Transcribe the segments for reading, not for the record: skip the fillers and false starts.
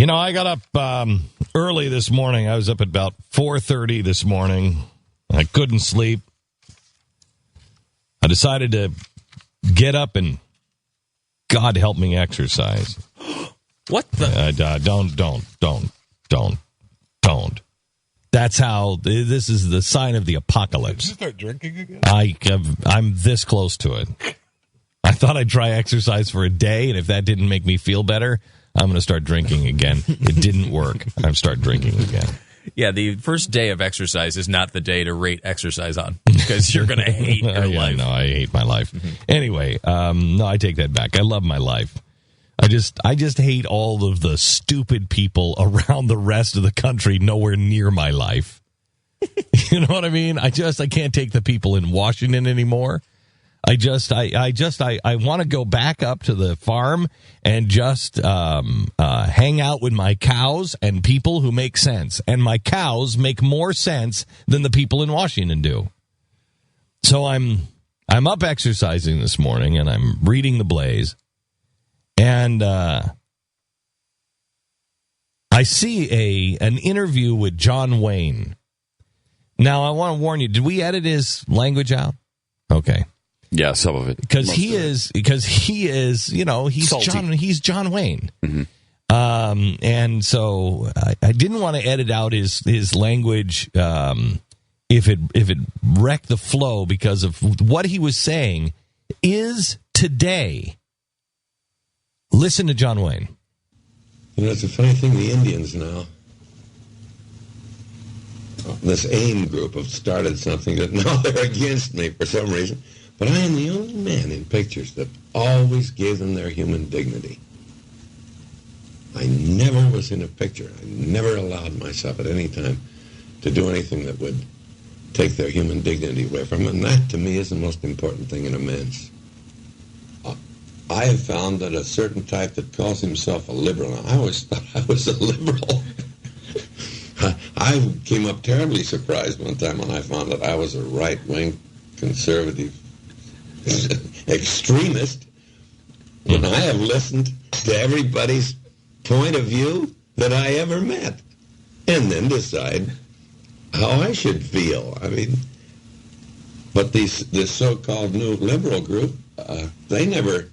I got up early this morning. I was up at about 4:30 this morning. I couldn't sleep. I decided to get up and, God help me, exercise. What the? Don't. That's how, this is the sign of the apocalypse. Did you start drinking again? I'm this close to it. I thought I'd try exercise for a day, and if that didn't make me feel better, I'm going to start drinking again. It didn't work. I'm start drinking again. Yeah, the first day of exercise is not the day to rate exercise on, because you're going to hate your life. No, I hate my life. Anyway, no, I take that back. I love my life. I just hate all of the stupid people around the rest of the country nowhere near my life. You know what I mean? I can't take the people in Washington anymore. I want to go back up to the farm and just hang out with my cows and people who make sense. And my cows make more sense than the people in Washington do. So I'm up exercising this morning, and I'm reading the Blaze. And I see an interview with John Wayne. Now, I want to warn you, did we edit his language out? Okay. Yeah, some of it. Because he is, he's John Wayne. Mm-hmm. And so I didn't want to edit out his language if it wrecked the flow, because of what he was saying is today. Listen to John Wayne. It's a funny thing, the Indians now, this AIM group have started something that now they're against me for some reason. But I am the only man in pictures that always gave them their human dignity. I never was in a picture. I never allowed myself at any time to do anything that would take their human dignity away from them. And that, to me, is the most important thing in a man's. I have found that a certain type that calls himself a liberal, I always thought I was a liberal. I came up terribly surprised one time when I found that I was a right-wing conservative extremist, when I have listened to everybody's point of view that I ever met, and then decide how I should feel. I mean, but this so-called new liberal group, they never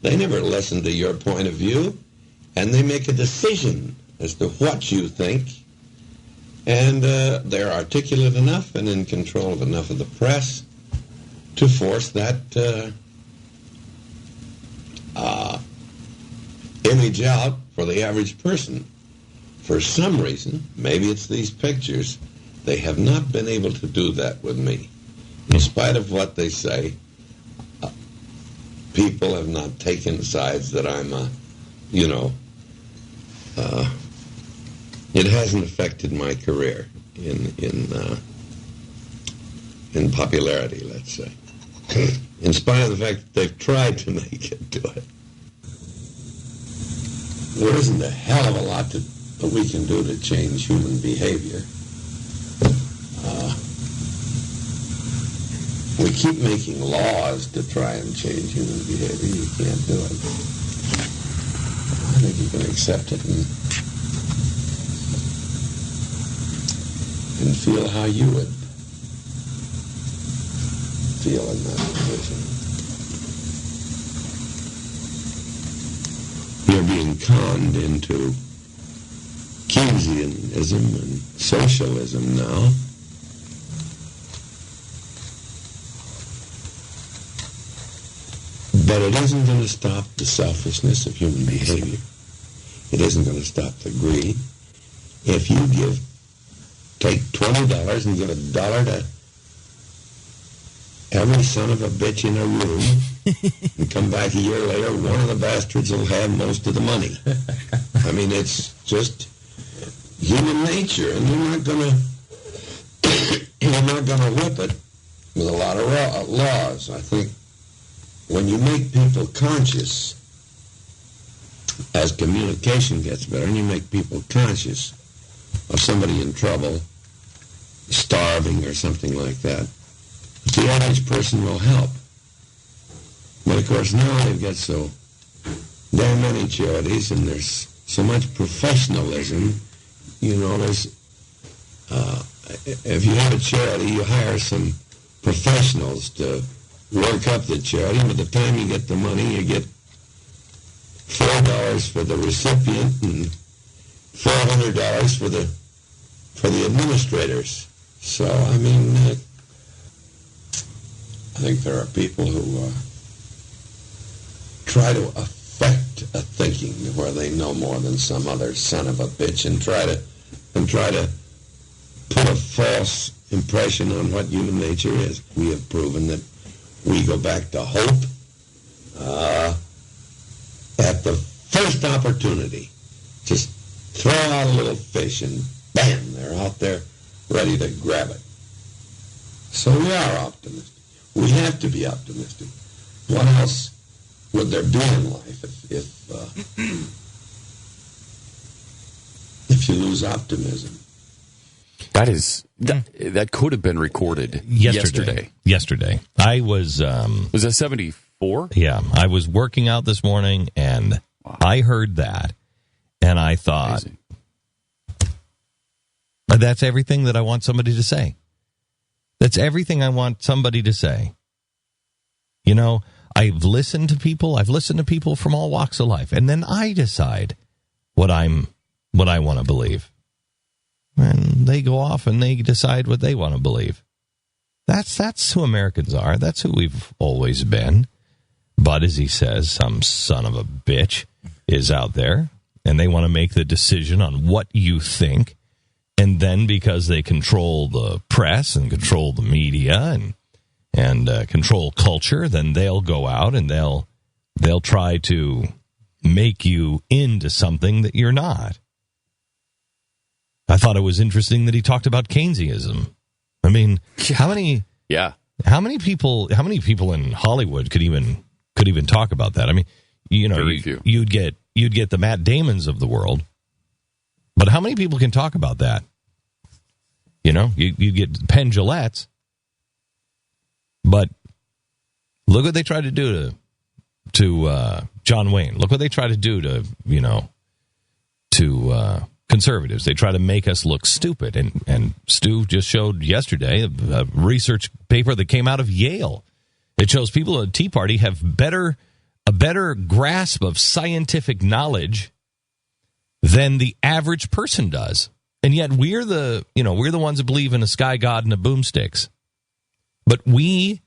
listen to your point of view, and they make a decision as to what you think, and they're articulate enough and in control of enough of the press to force that image out for the average person. For some reason, maybe it's these pictures, they have not been able to do that with me. In spite of what they say, people have not taken sides that I'm it hasn't affected my career in popularity, let's say. In spite of the fact that they've tried to make it do it. There isn't a hell of a lot that we can do to change human behavior. We keep making laws to try and change human behavior. You can't do it. I think you can accept it and feel how you would feel in that position. You're being conned into Keynesianism and socialism now. But it isn't going to stop the selfishness of human behavior. It isn't going to stop the greed. If you take $20 and give $1 to every son of a bitch in a room, and come back a year later, one of the bastards will have most of the money. I mean, it's just human nature, and you're not going to whip it with a lot of laws. I think when you make people conscious, as communication gets better, and you make people conscious of somebody in trouble, starving or something like that, the average person will help. But of course now they've got so damn many charities, and there's so much professionalism. You know, there's if you have a charity, you hire some professionals to work up the charity. By the time you get the money, you get $4 for the recipient and $400 for the administrators. So, I mean, I think there are people who try to affect a thinking where they know more than some other son of a bitch and try to put a false impression on what human nature is. We have proven that we go back to hope at the first opportunity. Just throw out a little fish and bam, they're out there ready to grab it. So we are optimistic. We have to be optimistic. What else would there be in life if you lose optimism? That could have been recorded yesterday. I was that 74? Yeah, I was working out this morning and I heard that and I thought, amazing. That's everything that I want somebody to say. That's everything I want somebody to say. You know, I've listened to people from all walks of life, and then I decide what I want to believe. And they go off and they decide what they want to believe. That's who Americans are. That's who we've always been. But as he says, some son of a bitch is out there, and they want to make the decision on what you think. And then because they control the press and control the media and control culture, then they'll go out and they'll try to make you into something that you're not. I thought it was interesting that he talked about Keynesianism. I mean, how many people in Hollywood could even talk about that? I mean, you know, you'd get the Matt Damons of the world. But how many people can talk about that? You know, you get Penn Jillettes. But look what they tried to do to John Wayne. Look what they tried to do to conservatives. They try to make us look stupid. And Stu just showed yesterday a research paper that came out of Yale. It shows people at the Tea Party have a better grasp of scientific knowledge than the average person does. And yet we're the ones that believe in a sky god and a boomsticks. But we,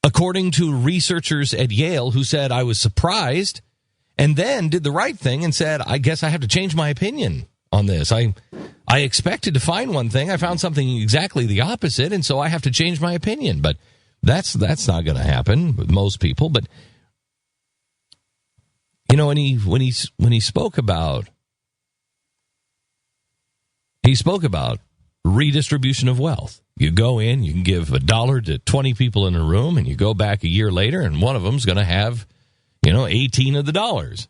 according to researchers at Yale who said I was surprised and then did the right thing and said, I guess I have to change my opinion on this. I expected to find one thing. I found something exactly the opposite, and so I have to change my opinion. But that's not going to happen with most people. But you know, when he spoke about redistribution of wealth. You go in, you can give $1 to 20 people in a room, and you go back a year later, and one of them's going to have, 18 of the dollars.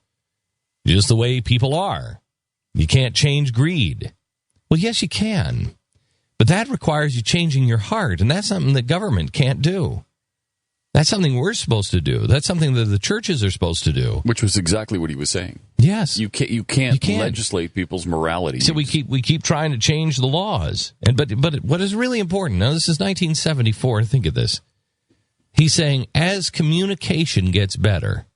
Just the way people are. You can't change greed. Well, yes, you can. But that requires you changing your heart, and that's something that government can't do. That's something we're supposed to do. That's something that the churches are supposed to do. Which was exactly what he was saying. Yes. You can't legislate people's morality. So we keep trying to change the laws. But what is really important, now this is 1974, think of this. He's saying as communication gets better,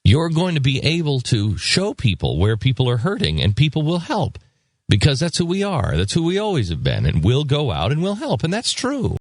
you're going to be able to show people where people are hurting, and people will help. Because that's who we are. That's who we always have been. And we'll go out and we'll help. And that's true.